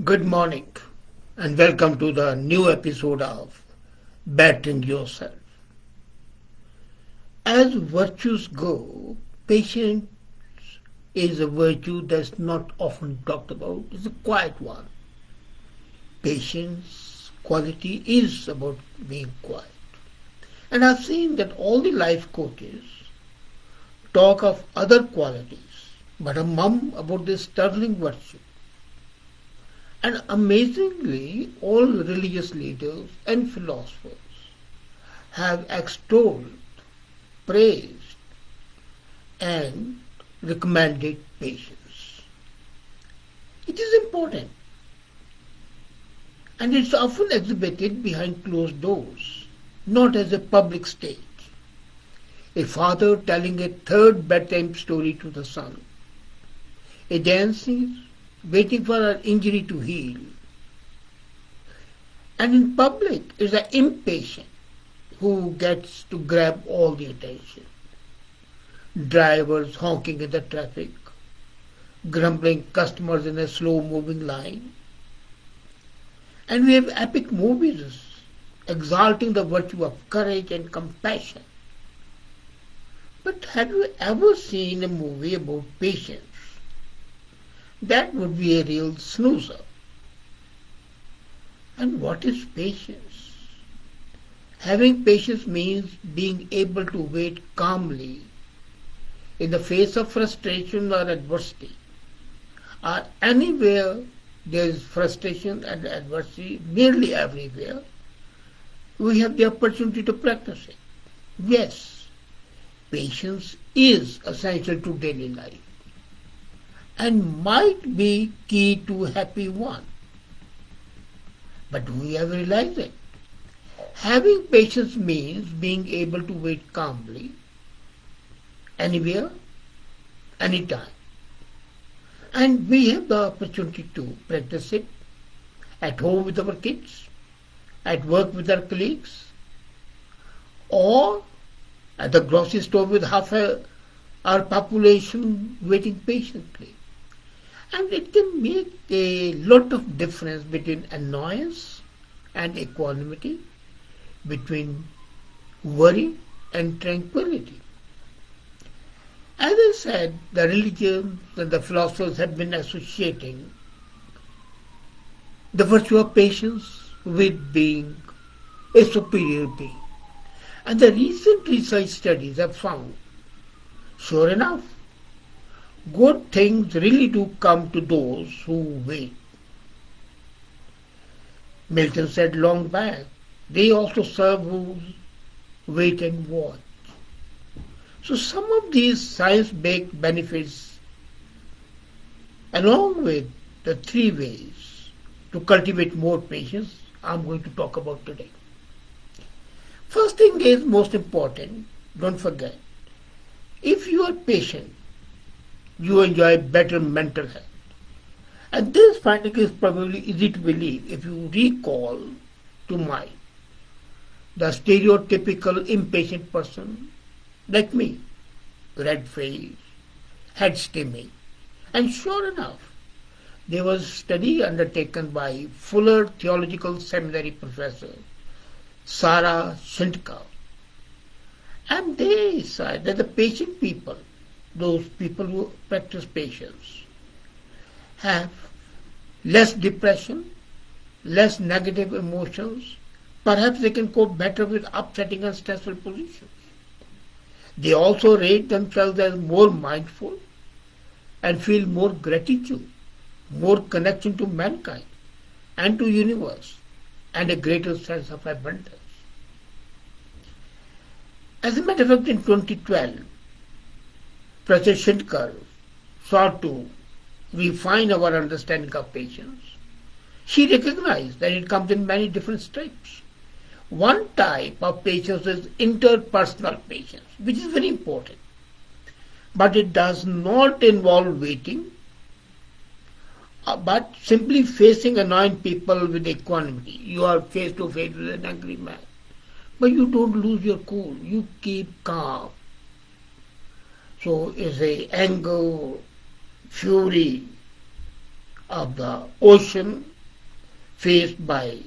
Good morning and welcome to the new episode of Bettering Yourself. As virtues go, patience is a virtue that's not often talked about. It's a quiet one. Patience quality is about being quiet. And I've seen that all the life coaches talk of other qualities, but a mum about this sterling virtue. And amazingly, all religious leaders and philosophers have extolled, praised, and recommended patience. It is important, and it's often exhibited behind closed doors, not as a public stage. A father telling a third bedtime story to the son, a dancer waiting for an injury to heal. And in public is the impatient who gets to grab all the attention. Drivers honking in the traffic, grumbling customers in a slow-moving line. And we have epic movies exalting the virtue of courage and compassion. But have you ever seen a movie about patience? That would be a real snoozer. And what is patience? Having patience means being able to wait calmly in the face of frustration or adversity. Or anywhere there is frustration and adversity, nearly everywhere, we have the opportunity to practice it. Yes, patience is essential to daily life and might be key to a happy one. But do we ever realize it? Having patience means being able to wait calmly, anywhere, anytime. And we have the opportunity to practice it at home with our kids, at work with our colleagues, or at the grocery store with our population waiting patiently. And it can make a lot of difference between annoyance and equanimity, between worry and tranquility. As I said, the religions and the philosophers have been associating the virtue of patience with being a superior being. And the recent research studies have found, sure enough, good things really do come to those who wait. Milton said long back, they also serve who wait and watch. So some of these science-based benefits, along with the three ways to cultivate more patience, I'm going to talk about today. First thing is most important, don't forget, if you are patient, you enjoy better mental health. And this finding is probably easy to believe if you recall to mind the stereotypical impatient person like me, red face, head steaming. And sure enough, there was a study undertaken by Fuller Theological Seminary professor Sarah Shintka. And they said that the patient people, those people who practice patience, have less depression, less negative emotions. Perhaps they can cope better with upsetting and stressful positions. They also rate themselves as more mindful and feel more gratitude, more connection to mankind and to universe, and a greater sense of abundance. As a matter of fact, in 2012, Professor Shindkar sought to refine our understanding of patience. She recognized that it comes in many different types. One type of patience is interpersonal patience, which is very important. But it does not involve waiting, but simply facing annoying people with equanimity. You are face to face with an angry man, but you don't lose your cool. You keep calm. So is the anger, fury of the ocean faced by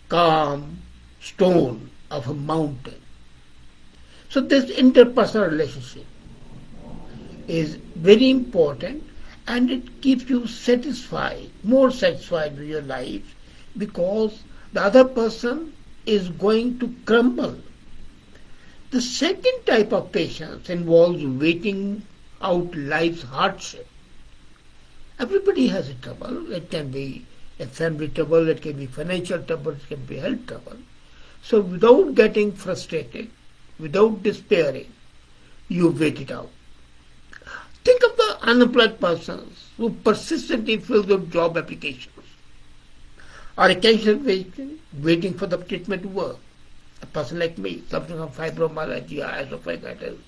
calm stone of a mountain. So this interpersonal relationship is very important, and it keeps you satisfied, more satisfied with your life, because the other person is going to crumble. The second type of patience involves waiting out life's hardship. Everybody has a trouble. It can be a family trouble, it can be financial trouble, it can be health trouble. So without getting frustrated, without despairing, you wait it out. Think of the unemployed persons who persistently fill their job applications, or a cancer patient waiting for the treatment to work. A person like me, suffering from fibromyalgia, esophagitis,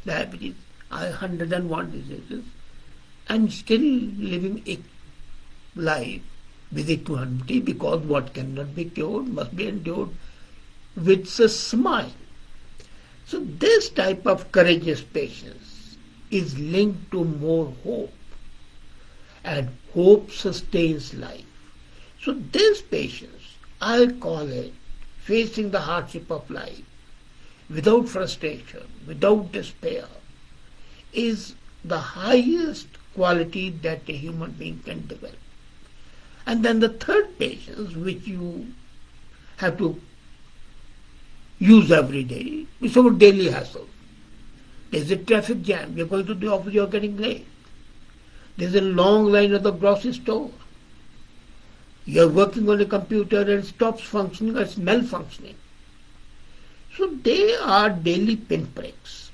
diabetes, 101 diseases, and still living a life with equanimity, because what cannot be cured must be endured with a smile. So this type of courageous patience is linked to more hope, and hope sustains life. So this patience, I call it facing the hardship of life without frustration, without despair, is the highest quality that a human being can develop. And then the third patience, which you have to use every day, is our daily hassle. There's a traffic jam, you're going to the office, you're getting late. There's a long line at the grocery store. You're working on a computer and it stops functioning or it's malfunctioning. So they are daily pinpricks.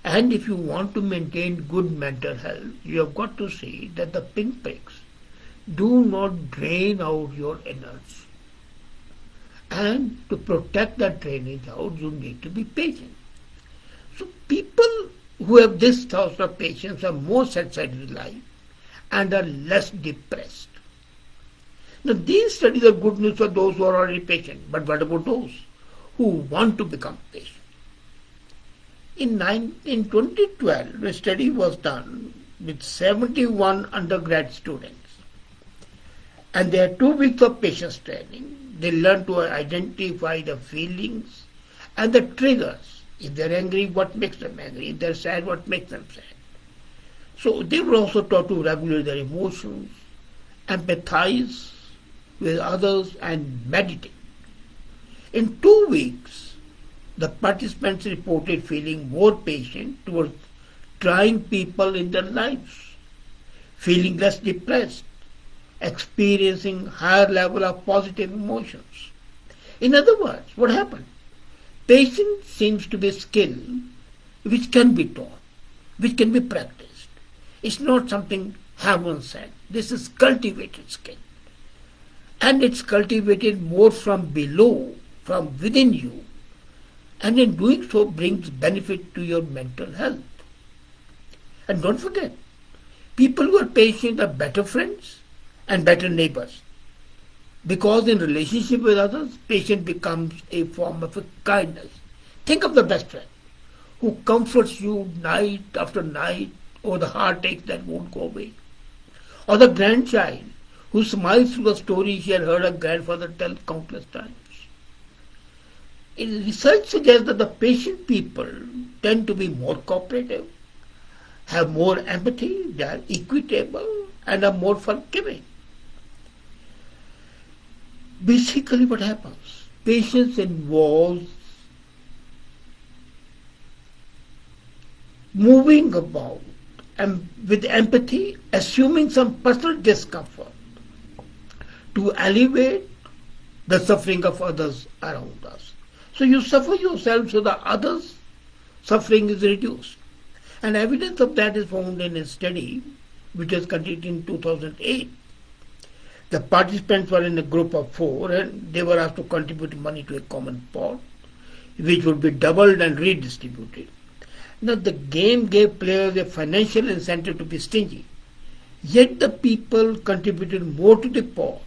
And if you want to maintain good mental health, you have got to see that the pinpricks do not drain out your energy. And to protect that drainage out, you need to be patient. So people who have this sort of patience are more satisfied with life and are less depressed. Now these studies are good news for those who are already patient, but what about those who want to become patient? In 2012, a study was done with 71 undergrad students, and they had 2 weeks of patience training. They learned to identify the feelings and the triggers. If they're angry, what makes them angry? If they're sad, what makes them sad? So they were also taught to regulate their emotions, empathize with others, and meditate. In 2 weeks, the participants reported feeling more patient towards trying people in their lives, feeling less depressed, experiencing higher level of positive emotions. In other words, what happened? Patience seems to be a skill which can be taught, which can be practiced. It's not something heaven sent. This is cultivated skill. And it's cultivated more from below, from within you, and in doing so brings benefit to your mental health. And don't forget, people who are patient are better friends and better neighbors, because in relationship with others, patience becomes a form of a kindness. Think of the best friend who comforts you night after night over the heartaches that won't go away, or the grandchild who smiles through the story she had heard her grandfather tell countless times. Research suggests that the patient people tend to be more cooperative, have more empathy, they are equitable, and are more forgiving. Basically what happens? Patience involves moving about and with empathy, assuming some personal discomfort to alleviate the suffering of others around us. So you suffer yourself so that others' suffering is reduced. And evidence of that is found in a study which was conducted in 2008. The participants were in a group of 4 and they were asked to contribute money to a common pot, which would be doubled and redistributed. Now the game gave players a financial incentive to be stingy, yet the people contributed more to the pot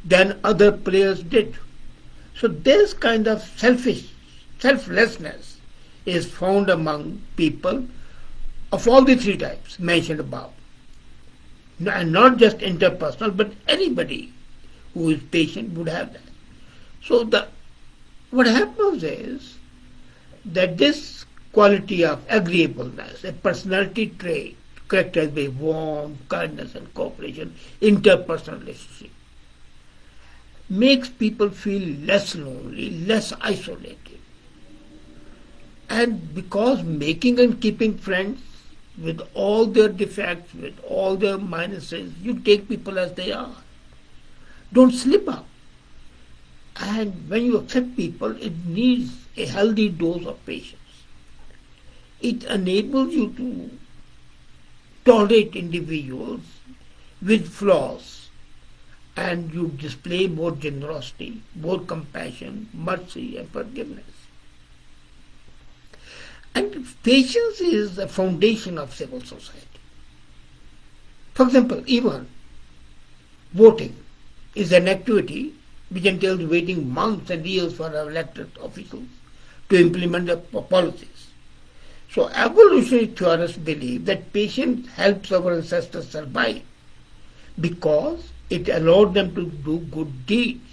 than other players did. So this kind of selflessness is found among people of all the 3 types mentioned above. And not just interpersonal, but anybody who is patient would have that. So what happens is that this quality of agreeableness, a personality trait characterized by warmth, kindness and cooperation, interpersonal relationship, makes people feel less lonely, less isolated. And because making and keeping friends with all their defects, with all their minuses, you take people as they are. Don't slip up. And when you accept people, it needs a healthy dose of patience. It enables you to tolerate individuals with flaws, and you display more generosity, more compassion, mercy and forgiveness. And patience is the foundation of civil society. For example, even voting is an activity which entails waiting months and years for our elected officials to implement the policies. So evolutionary theorists believe that patience helps our ancestors survive because it allowed them to do good deeds.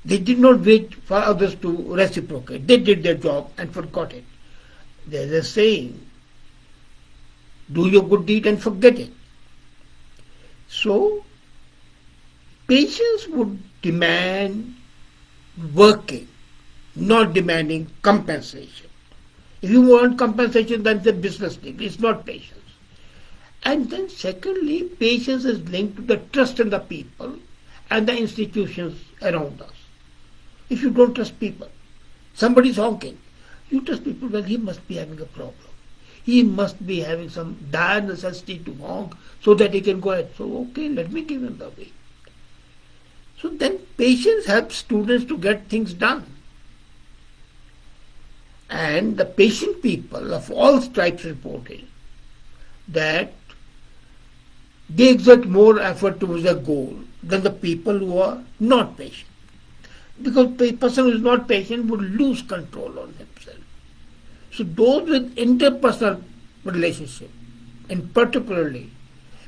They did not wait for others to reciprocate. They did their job and forgot it. There's a saying, do your good deed and forget it. So, patience would demand working, not demanding compensation. If you want compensation, then it's a business deal. It's not patience. And then secondly, patience is linked to the trust in the people and the institutions around us. If you don't trust people, somebody is honking, you trust people, well, he must be having a problem. He must be having some dire necessity to honk so that he can go ahead. So, okay, let me give him the way. So then patience helps students to get things done. And the patient people of all stripes reported that they exert more effort towards a goal than the people who are not patient. Because a person who is not patient would lose control on himself. So those with interpersonal relationship, and particularly,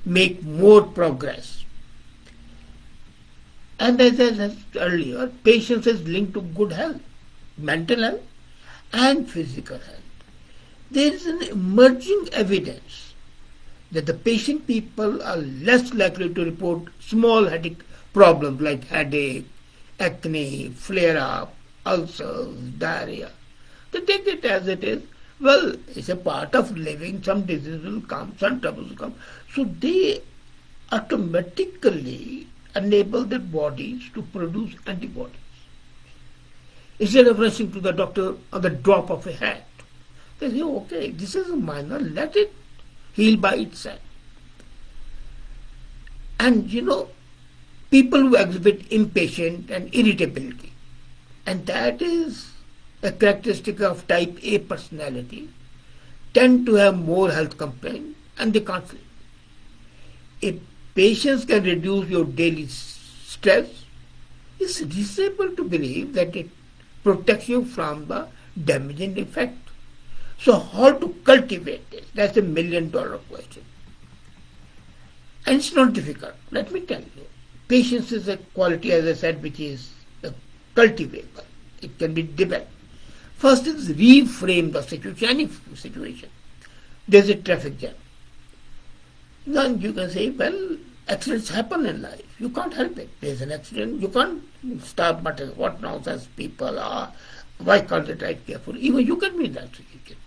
make more progress. And as I said earlier, patience is linked to good health, mental health and physical health. There is an emerging evidence that the patient people are less likely to report small headache problems like headache, acne, flare-up, ulcers, diarrhea. They take it as it is. Well, it's a part of living. Some diseases will come, some troubles will come. So they automatically enable their bodies to produce antibodies. Instead of rushing to the doctor on the drop of a hat, they say, okay, this is a minor, let it heal by itself. And people who exhibit impatience and irritability, and that is a characteristic of type A personality, tend to have more health complaints and they can't sleep. If patience can reduce your daily stress, it's reasonable to believe that it protects you from the damaging effect. So how to cultivate this? That's $1 million question. And it's not difficult. Let me tell you. Patience is a quality, as I said, which is cultivable. It can be developed. First is reframe the situation, any situation. There's a traffic jam. Then you can say, well, accidents happen in life. You can't help it. There's an accident. You can't start muttering, what nonsense people are. Why can't they drive carefully? Even you can be in that situation.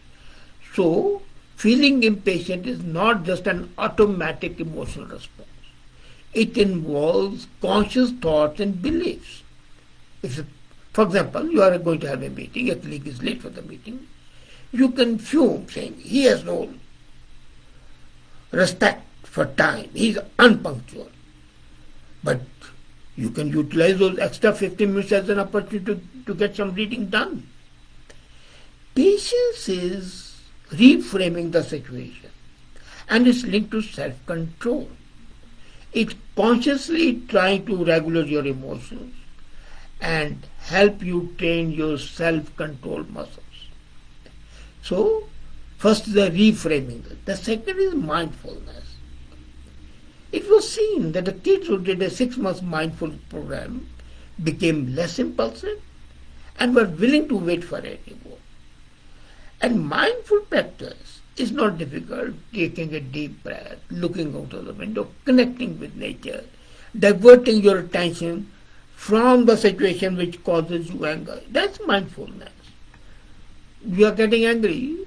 So, feeling impatient is not just an automatic emotional response. It involves conscious thoughts and beliefs. If, for example, you are going to have a meeting, a colleague is late for the meeting, you can fume saying he has no respect for time, he is unpunctual. But you can utilize those extra 15 minutes as an opportunity to get some reading done. Patience is reframing the situation and it's linked to self-control. It's consciously trying to regulate your emotions and help you train your self-control muscles. So, first is the reframing. The second is mindfulness. It was seen that the kids who did a 6 month mindful program became less impulsive and were willing to wait for a reward. And mindful practice is not difficult, taking a deep breath, looking out of the window, connecting with nature, diverting your attention from the situation which causes you anger. That's mindfulness. You are getting angry,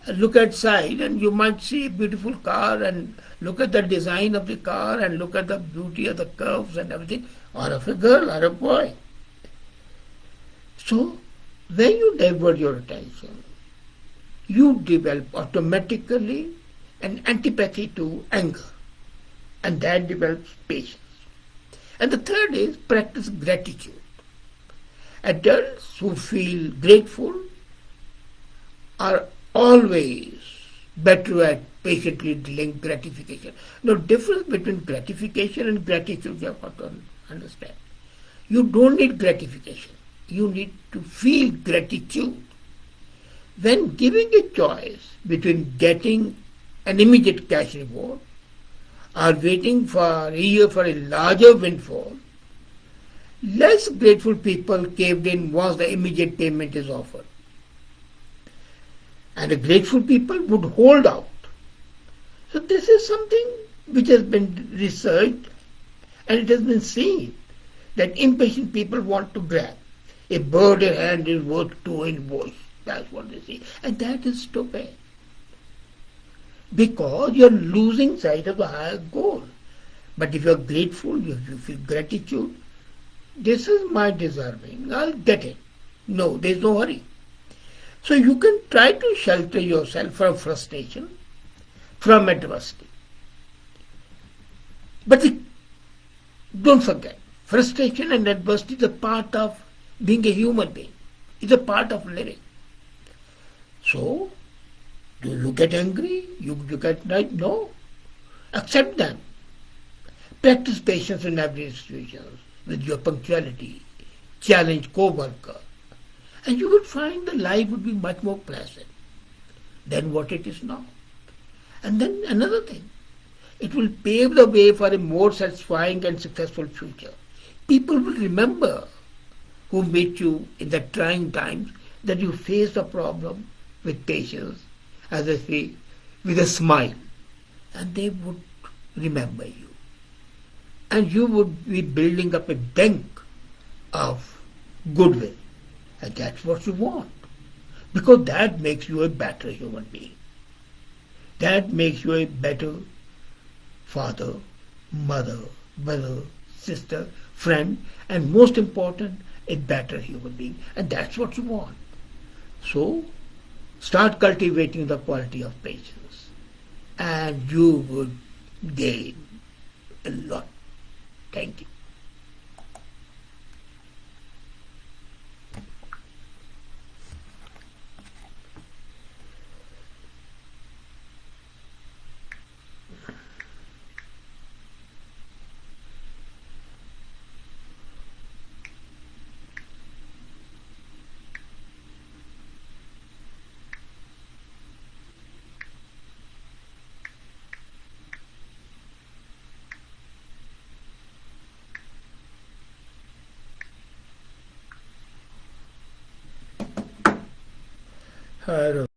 look outside and you might see a beautiful car and look at the design of the car and look at the beauty of the curves and everything, or of a girl or a boy. So, when you divert your attention, you develop automatically an antipathy to anger, and that develops patience. And the third is practice gratitude. Adults who feel grateful are always better at patiently delaying gratification. The difference between gratification and gratitude you have to understand. You don't need gratification. You need to feel gratitude. When giving a choice between getting an immediate cash reward or waiting for a year for a larger windfall, less grateful people caved in once the immediate payment is offered. And the grateful people would hold out. So this is something which has been researched and it has been seen that impatient people want to grab. A bird in hand is worth two in bush. That's what they say. And that is stupid. Because you're losing sight of the higher goal. But if you're grateful, you feel gratitude, this is my deserving, I'll get it. No, there's no hurry. So you can try to shelter yourself from frustration, from adversity. But don't forget, frustration and adversity is a part of being a human being. It's a part of living. So, do you get angry? You get right? No. Accept them. Practice patience in every situation with your punctuality. Challenge co-worker. And you would find the life would be much more pleasant than what it is now. And then another thing, it will pave the way for a more satisfying and successful future. People will remember who meet you in the trying times that you face the problem with patience, as I say, with a smile. And they would remember you. And you would be building up a bank of goodwill. And that's what you want. Because that makes you a better human being. That makes you a better father, mother, brother, sister, friend, and most important, a better human being. And that's what you want. So, start cultivating the quality of patience. And you would gain a lot. Thank you. I don't